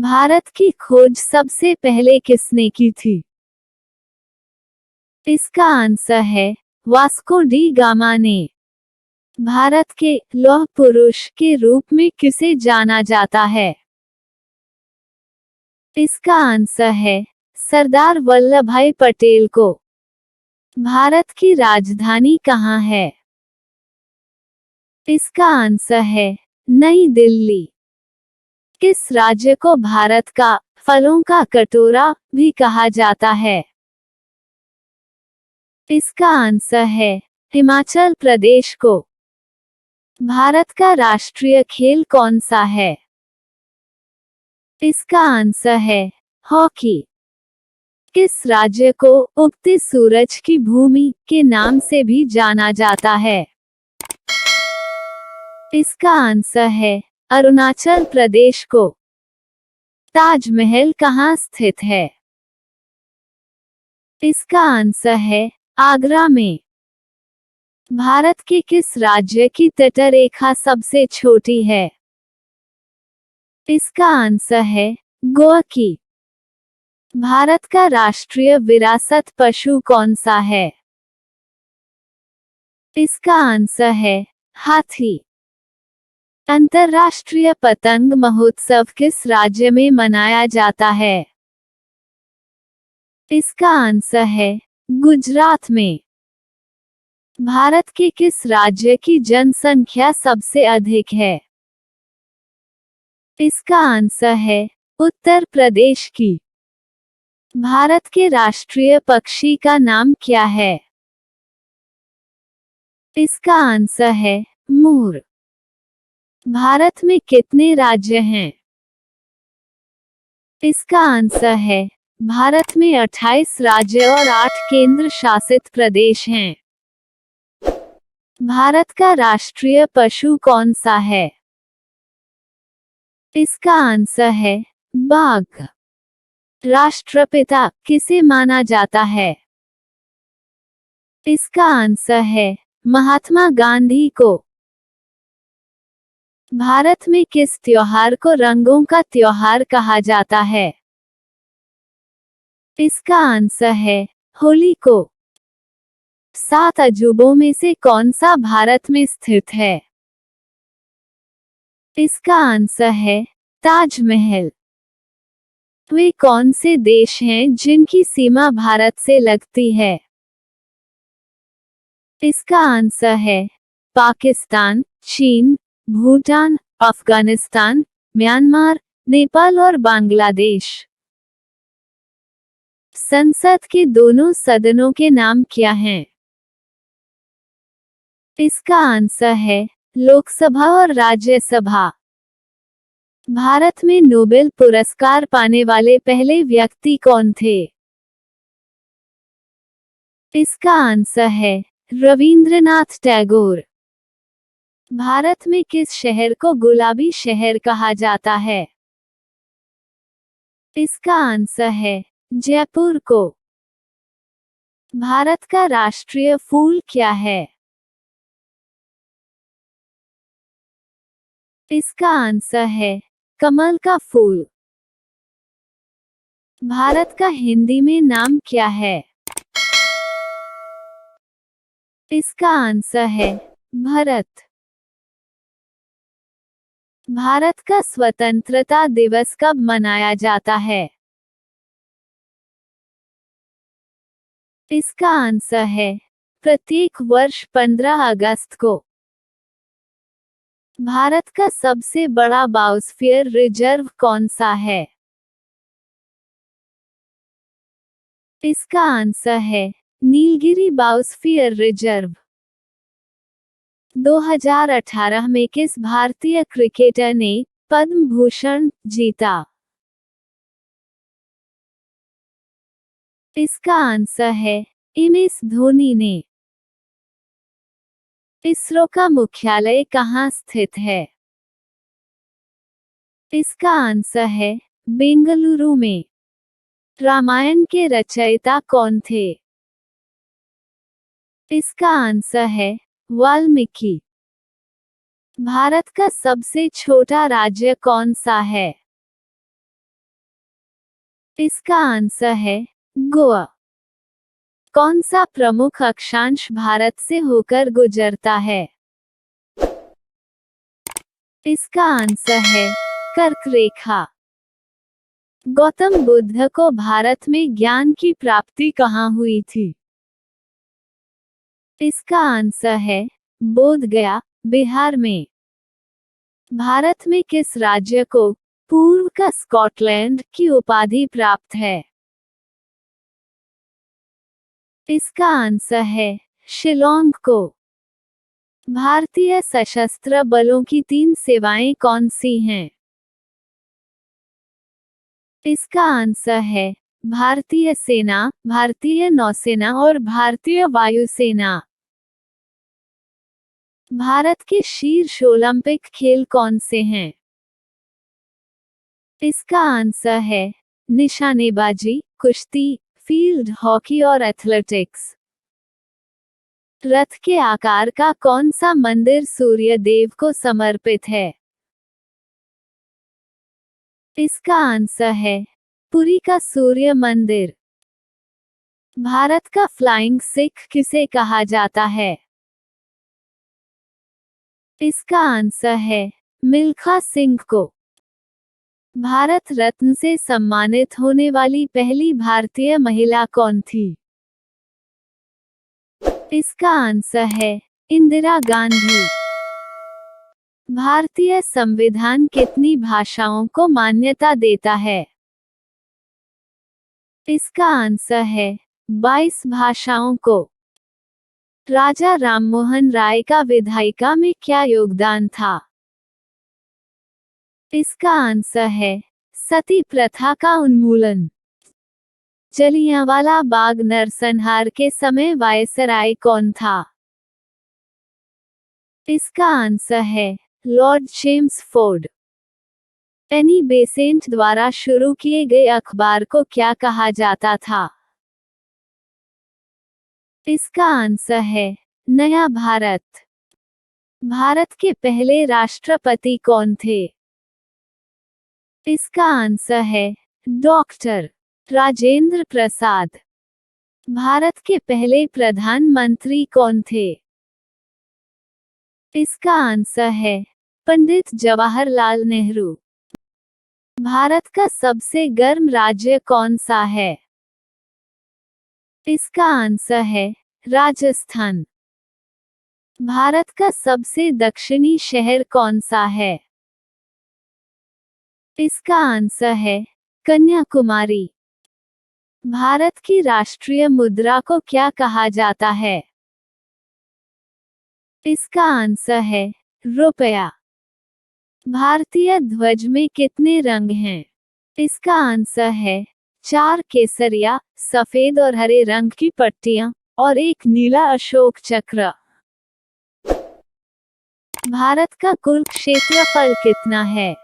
भारत की खोज सबसे पहले किसने की थी? इसका आंसर है वास्को डी गामा ने। भारत के लौह पुरुष के रूप में किसे जाना जाता है? इसका आंसर है सरदार वल्लभ भाई पटेल को। भारत की राजधानी कहाँ है? इसका आंसर है नई दिल्ली। किस राज्य को भारत का फलों का कटोरा भी कहा जाता है? इसका आंसर है हिमाचल प्रदेश को। भारत का राष्ट्रीय खेल कौन सा है? इसका आंसर है हॉकी। किस राज्य को उगते सूरज की भूमि के नाम से भी जाना जाता है? इसका आंसर है अरुणाचल प्रदेश को। ताजमहल कहाँ स्थित है? इसका आंसर है आगरा में। भारत के किस राज्य की तटरेखा सबसे छोटी है? इसका आंसर है गोवा की। भारत का राष्ट्रीय विरासत पशु कौन सा है? इसका आंसर है हाथी। अंतर्राष्ट्रीय पतंग महोत्सव किस राज्य में मनाया जाता है? इसका आंसर है गुजरात में। भारत के किस राज्य की जनसंख्या सबसे अधिक है? इसका आंसर है उत्तर प्रदेश की। भारत के राष्ट्रीय पक्षी का नाम क्या है? इसका आंसर है मोर। भारत में कितने राज्य हैं? इसका आंसर है भारत में 28 राज्य और 8 केंद्र शासित प्रदेश हैं। भारत का राष्ट्रीय पशु कौन सा है? इसका आंसर है बाघ। राष्ट्रपिता किसे माना जाता है? इसका आंसर है महात्मा गांधी को। भारत में किस त्योहार को रंगों का त्योहार कहा जाता है? इसका आंसर है होली को। 7 अजूबों में से कौन सा भारत में स्थित है? इसका आंसर है ताजमहल। वे कौन से देश हैं जिनकी सीमा भारत से लगती है? इसका आंसर है पाकिस्तान, चीन, भूटान, अफगानिस्तान, म्यांमार, नेपाल और बांग्लादेश। संसद के दोनों सदनों के नाम क्या हैं? इसका आंसर है लोकसभा और राज्यसभा। भारत में नोबेल पुरस्कार पाने वाले पहले व्यक्ति कौन थे? इसका आंसर है रविंद्रनाथ टैगोर। भारत में किस शहर को गुलाबी शहर कहा जाता है? इसका आंसर है जयपुर को। भारत का राष्ट्रीय फूल क्या है? इसका आंसर है कमल का फूल। भारत का हिंदी में नाम क्या है? इसका आंसर है भरत। भारत का स्वतंत्रता दिवस कब मनाया जाता है? इसका आंसर है प्रत्येक वर्ष 15 अगस्त को। भारत का सबसे बड़ा बायोस्फीयर रिजर्व कौन सा है? इसका आंसर है नीलगिरी बायोस्फीयर रिजर्व। 2018 में किस भारतीय क्रिकेटर ने पद्म भूषण जीता? इसका आंसर है एमएस धोनी ने। इसरो का मुख्यालय कहाँ स्थित है? इसका आंसर है बेंगलुरु में। रामायण के रचयिता कौन थे? इसका आंसर है वाल्मीकि। भारत का सबसे छोटा राज्य कौन सा है? इसका आंसर है गोवा। कौन सा प्रमुख अक्षांश भारत से होकर गुजरता है? इसका आंसर है कर्क रेखा। गौतम बुद्ध को भारत में ज्ञान की प्राप्ति कहाँ हुई थी? इसका आंसर है बोध गया, बिहार में। भारत में किस राज्य को पूर्व का स्कॉटलैंड की उपाधि प्राप्त है? इसका आंसर है शिलोंग को। भारतीय सशस्त्र बलों की 3 सेवाएं कौन सी हैं? इसका आंसर है भारतीय सेना, भारतीय नौसेना और भारतीय वायुसेना। भारत के शीर्ष ओलंपिक खेल कौन से हैं? इसका आंसर है निशानेबाजी, कुश्ती, फील्ड हॉकी और एथलेटिक्स। रथ के आकार का कौन सा मंदिर सूर्य देव को समर्पित है? इसका आंसर है पुरी का सूर्य मंदिर। भारत का फ्लाइंग सिख किसे कहा जाता है? इसका आंसर है मिल्खा सिंह को। भारत रत्न से सम्मानित होने वाली पहली भारतीय महिला कौन थी? इसका आंसर है इंदिरा गांधी। भारतीय संविधान कितनी भाषाओं को मान्यता देता है? इसका आंसर है 22 भाषाओं को। राजा राममोहन राय का विधायिका में क्या योगदान था? इसका आंसर है सती प्रथा का उन्मूलन। जलियांवाला बाग नरसंहार के समय वायसराय कौन था? इसका आंसर है लॉर्ड चेम्सफोर्ड। एनी बेसेंट द्वारा शुरू किए गए अखबार को क्या कहा जाता था? इसका आंसर है नया भारत। भारत के पहले राष्ट्रपति कौन थे? इसका आंसर है डॉक्टर राजेंद्र प्रसाद। भारत के पहले प्रधानमंत्री कौन थे? इसका आंसर है पंडित जवाहरलाल नेहरू। भारत का सबसे गर्म राज्य कौन सा है? इसका आंसर है राजस्थान। भारत का सबसे दक्षिणी शहर कौन सा है? इसका आंसर है कन्याकुमारी। भारत की राष्ट्रीय मुद्रा को क्या कहा जाता है? इसका आंसर है रुपया। भारतीय ध्वज में कितने रंग हैं? इसका आंसर है 4 केसरिया, सफेद और हरे रंग की पट्टियां और एक नीला अशोक चक्र। भारत का कुल क्षेत्रफल कितना है?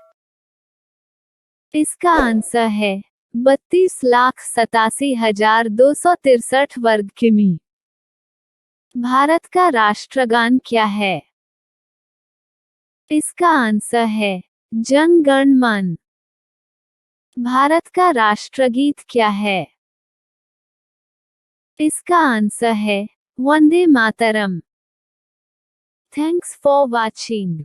इसका आंसर है 32,87,263 वर्ग किमी। भारत का राष्ट्रगान क्या है? इसका आंसर है जन गण मन। भारत का राष्ट्रगीत क्या है? इसका आंसर है Vande Mataram. Thanks for watching.